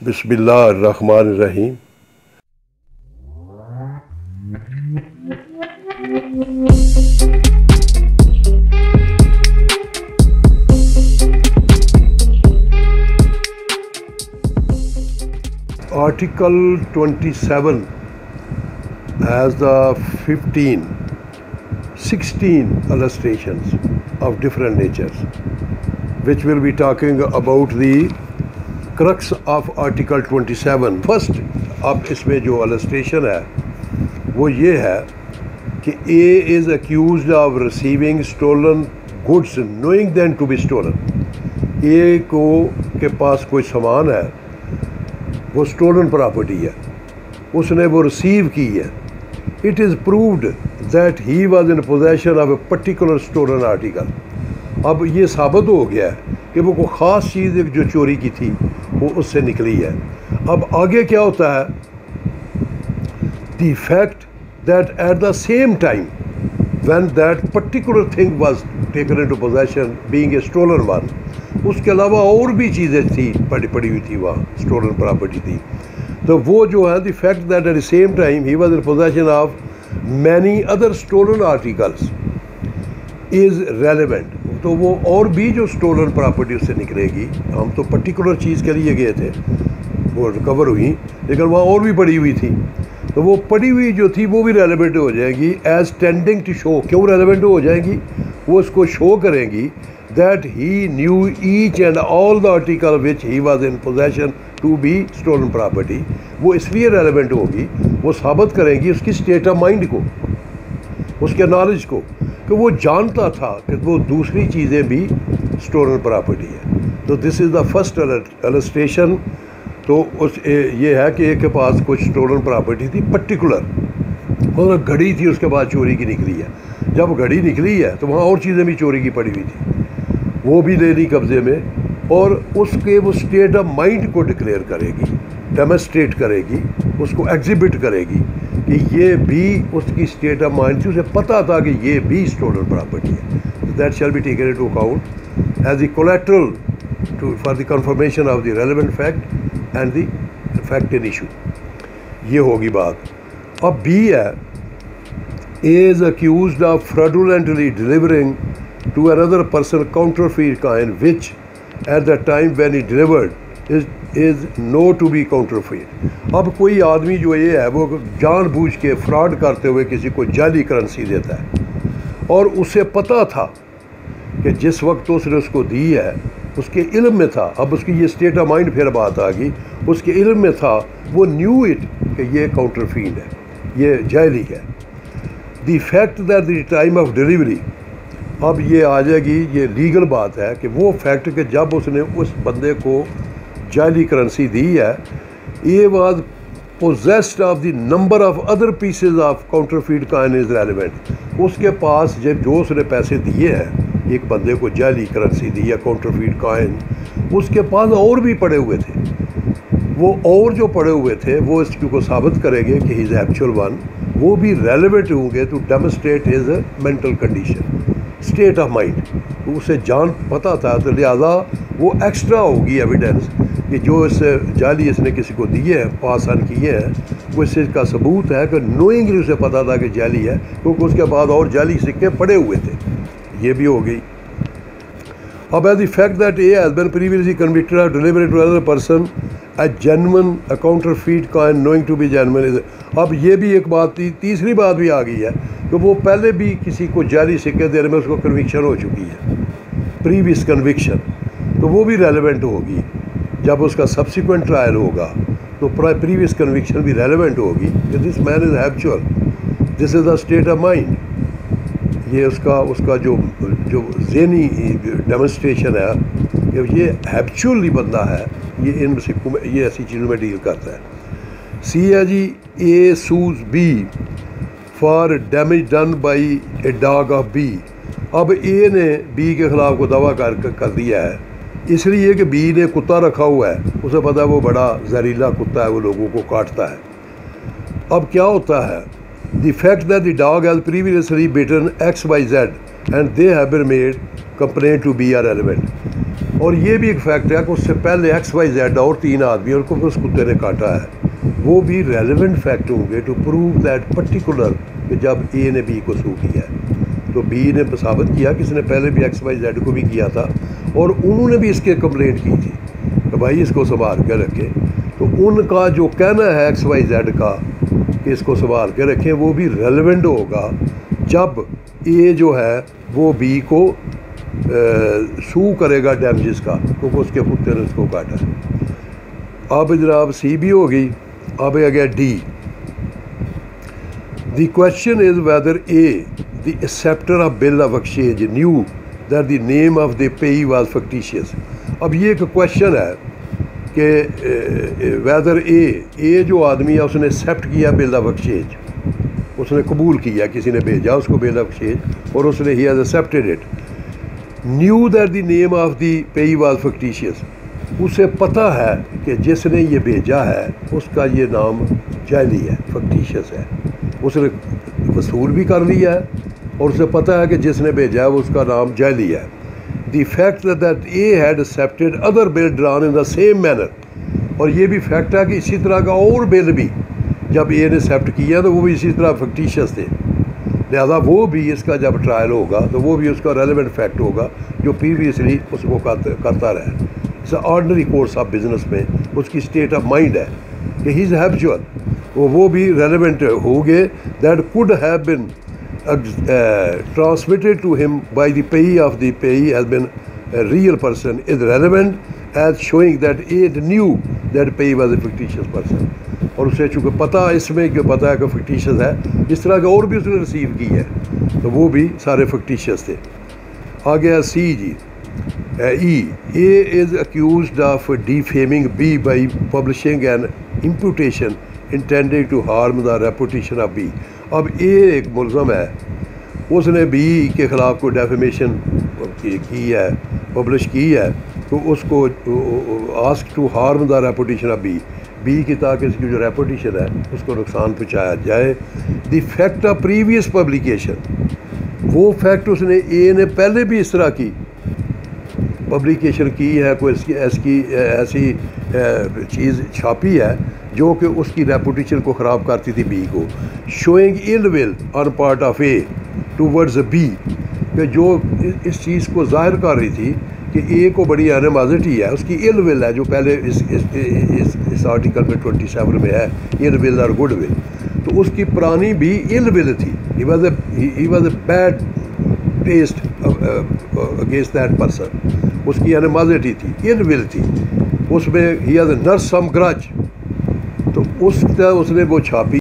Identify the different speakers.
Speaker 1: बिस्मिल्लाहिर्रहमानिर्रहीम। Article 27 has the 16 illustrations of different natures, which will be talking about the crux of Article 27. First, अब इसमें जो illustration है वो ये है कि A is accused of receiving stolen goods knowing them to be stolen. A को के पास कोई सामान है, वो stolen property है, उसने वो receive की है. It is proved that he was in possession of a particular stolen article. अब ये साबित हो गया है कि वो कोई ख़ास चीज़ जो चोरी की थी वो उससे निकली है. अब आगे क्या होता है? The fact that at the same time when that particular thing was taken into possession being a stolen one, उसके अलावा और भी चीज़ें थी पड़ी हुई थी, वहाँ stolen property थी. तो वो जो है the fact that at the same time he was in possession of many other stolen articles is relevant. तो वो और भी जो स्टोलन प्रॉपर्टी उससे निकलेगी, हम तो पर्टिकुलर चीज़ के लिए गए थे, वो रिकवर हुई, लेकिन वहाँ और भी पड़ी हुई थी, तो वो पड़ी हुई जो थी वो भी रेलेवेंट हो जाएगी एज टेंडिंग टू शो. क्यों रेलेवेंट हो जाएगी? वो उसको शो करेंगी that he knew each and all the article which he was in possession to be stolen property. वो इसलिए रेलेवेंट होगी, वो साबित करेंगी उसकी स्टेट ऑफ माइंड को, उसके नॉलेज को, कि वो जानता था कि वो दूसरी चीज़ें भी स्टोलन प्रॉपर्टी है. तो this is the first illustration. तो उस ये है कि एक के पास कुछ स्टोलन प्रॉपर्टी थी पर्टिकुलर, मतलब घड़ी थी उसके बाद चोरी की निकली है. जब घड़ी निकली है तो वहाँ और चीज़ें भी चोरी की पड़ी हुई थी, वो भी ले ली कब्ज़े में, और उसके वो स्टेट ऑफ माइंड को डिक्लेयर करेगी, डेमोस्ट्रेट करेगी, उसको एग्जिबिट करेगी कि ये भी उसकी स्टेट ऑफ माइंड थी, उसे पता था कि ये भी स्टोलन प्रॉपर्टी है. That shall be taken into account as the collateral to for the confirmation of the relevant fact and the fact in issue. ये होगी बात. अब बी है, A is accused of fraudulently delivering to another person counterfeit coin which at the time when he delivered is know to be counterfeit. अब कोई आदमी जो ये है वो जानबूझ के फ्रॉड करते हुए किसी को जाली करेंसी देता है, और उसे पता था कि जिस वक्त उसने उसको दी है उसके इल्म में था. अब उसकी ये स्टेट ऑफ माइंड फिर बात आ गई, उसके इल्म में था, वो न्यू इट कि ये काउंटरफीट है, ये जाली है. The fact that the time of delivery, अब ये आ जाएगी, ये लीगल बात है कि वो फैक्ट कि जब उसने उस बंदे को जाली करेंसी दी है, ये was possessed of the number of other pieces of counterfeit coin is relevant. उसके पास जब जो उसने पैसे दिए हैं, एक बंदे को जाली करेंसी दी है काउंटरफीट कॉइन, उसके पास और भी पड़े हुए थे. वो और जो पड़े हुए थे वो इसको साबित करेंगे कि इज़ एक्चुअल वन, वो भी रेलेवेंट होंगे to demonstrate is mental condition, state of mind. तो उसे जान पता था, तो लिहाजा वो एक्स्ट्रा होगी एविडेंस कि जो इस जाली इसने किसी को दिए हैं, पास ऑन किए हैं, वो इस चीज़ का सबूत है कि नोइंगली उसे पता था कि जाली है, क्योंकि उसके बाद और जाली सिक्के पड़े हुए थे. ये भी हो गई. अब as the fact that A has been previously convicted of delivery to another person a genuine a counterfeit coin knowing to be genuine. अब ये भी एक बात थी, तीसरी बात भी आ गई है कि वो पहले भी किसी को जाली सिक्के देने में उसको कन्विक्शन हो चुकी है, प्रीवियस कन्विक्शन, तो वो भी रेलेवेंट होगी. जब उसका सब्सिक्वेंट ट्रायल होगा तो प्रीवियस कन्विक्शन भी रेलेवेंट होगी कि this man is habitual, this is the state of mind. ये उसका जो ज़हनी डेमोन्स्ट्रेशन है कि ये हैब्चुअली बंदा है, ये इन सिक्कों में, ये ऐसी चीज़ों में डील करता है. सी है जी, A sues B for damage done by a dog of B. अब ए ने बी के ख़िलाफ़ को दावा कर दिया है, इसलिए कि बी ने कुत्ता रखा हुआ है, उसे पता है वो बड़ा जहरीला कुत्ता है, वो लोगों को काटता है. अब क्या होता है? The fact that the dog has previously bitten XYZ and they have been made complaint to be are relevant. और ये भी एक फैक्ट है कि उससे पहले XYZ और 3 आदमियों को उस कुत्ते ने काटा है, वो भी रेलेवेंट फैक्ट होंगे टू प्रूव दैट पर्टिकुलर कि जब ए ने बी को सू किया है तो बी ने साबित किया कि इसने पहले भी XYZ को भी किया था और उन्होंने भी इसके कंप्लेंट की थी कि भाई इसको संभाल के रखें। तो उनका जो कहना है XYZ का कि इसको संभाल के रखें वो भी रेलेवेंट होगा जब ए जो है वो बी को सू करेगा डैमेजेस का, क्योंकि उसके कुत्ते ने उसको काटा है। अब जनाब सी भी हो गई। अब आ गया D. The question is whether A the acceptor of bill of exchange knew that the name of the पेई वाज फैक्टिशियस। अब ये एक क्वेश्चन है कि वेदर ए जो आदमी है उसने एक्सेप्ट किया बिल ऑफ एक्सचेंज, उसने कबूल किया, किसी ने भेजा उसको बिल ऑफ एक्सचेंज और उसने he has accepted it. Knew that the name of the पेई वाज फैक्टिशियस, उसे पता है कि जिसने ये भेजा है उसका ये नाम जाली है, फैक्टिशियस है, उसने वसूल भी कर लिया है और उसे पता है कि जिसने भेजा है उसका नाम जाली है। The fact that A had accepted other bill drawn in the same manner, और ये भी फैक्ट है कि इसी तरह का और बिल भी जब ए ने एक्सेप्ट किया तो वो भी इसी तरह फैक्टिशियस थे, लिहाजा वो भी इसका जब ट्रायल होगा तो वो भी उसका रेलेवेंट फैक्ट होगा जो प्रीवियसली उसको करता रहा। इस ऑर्डनरी कोर्स ऑफ बिजनेस में उसकी स्टेट ऑफ माइंड है कि ही इज़ हैबिचुअल, वो भी रेलेवेंट हो गए। That could have been transmitted to him by the payee of the payee has been a real person is relevant as showing that it knew that payee was a fictitious person, और उसे चूँकि पता इसमें कि पता है कि fictitious है, इस तरह के और भी उसने रिसीव की है तो वो भी सारे fictitious थे। आ गया सी जी। ए is accused of defaming B by publishing an imputation intended to harm the reputation of B। अब ए एक मुलज़म है, उसने बी के ख़िलाफ़ कोई डेफेमेशन की है, पब्लिश की है, तो उसको ask to harm the reputation of B की, ताकि इसकी जो रेपुटेशन है उसको नुकसान पहुँचाया जाए। The fact of previous publication, वो फैक्ट उसने ए ने पहले भी इस तरह की पब्लिकेशन की है, कोई ऐसी चीज़ छापी है जो कि उसकी रेपुटेशन को ख़राब करती थी बी को। Showing ill will on part of A towards B, कि जो इस चीज़ को ज़ाहिर कर रही थी कि ए को बड़ी एनिमोसिटी है, उसकी इल विल है जो पहले इस आर्टिकल में 27 में है, इल विल और गुड विल। तो उसकी पुरानी भी इल विल थी, he was a bad taste against that person, उसकी एनिमोसिटी थी, इल विल थी उसमें। He has nurse some grudge, तो उसने वो छापी।